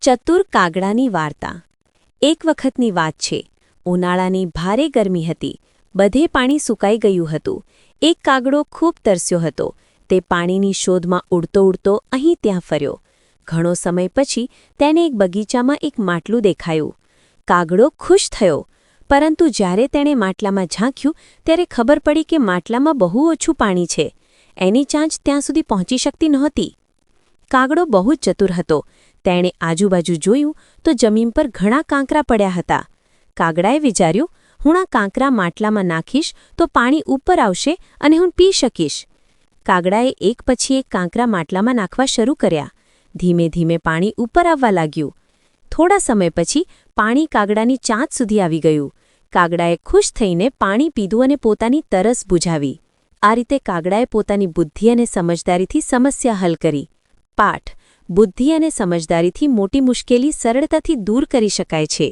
ચતુર કાગડાની વાર્તા। એક વખતની વાત છે। ઉનાળાની ભારે ગરમી હતી। બધે પાણી સુકાઈ ગયું હતું। એક કાગડો ખૂબ તરસ્યો હતો। તે પાણીની શોધમાં ઉડતો ઉડતો અહીં ત્યાં ફર્યો। ઘણો સમય પછી તેને એક બગીચામાં એક માટલું દેખાયું। કાગડો ખુશ થયો, પરંતુ જ્યારે તેણે માટલામાં ઝાંક્યું ત્યારે ખબર પડી કે માટલામાં બહુ ઓછું પાણી છે। એની ચાંચ ત્યાં સુધી પહોંચી શકતી નહોતી। કાગડો બહુ જ ચતુર હતો। તેણે આજુબાજુ જોયું તો જમીન પર ઘણા કાંકરા પડ્યા હતા। કાગડાએ વિચાર્યું, હું આ કાંકરા માટલામાં નાખીશ તો પાણી ઉપર આવશે અને હું પી શકીશ। કાગડાએ એક પછી એક કાંકરા માટલામાં નાખવા શરૂ કર્યા। ધીમે ધીમે પાણી ઉપર આવવા લાગ્યું। થોડા સમય પછી પાણી કાગડાની ચાંચ સુધી આવી ગયું। કાગડાએ ખુશ થઈને પાણી પીધું અને પોતાની તરસ બુઝાવી। આ રીતે કાગડાએ પોતાની બુદ્ધિ અને સમજદારીથી સમસ્યા હલ કરી। પાઠ: બુદ્ધિ અને સમજદારીથી મોટી મુશ્કેલી સરળતાથી દૂર કરી શકાય છે।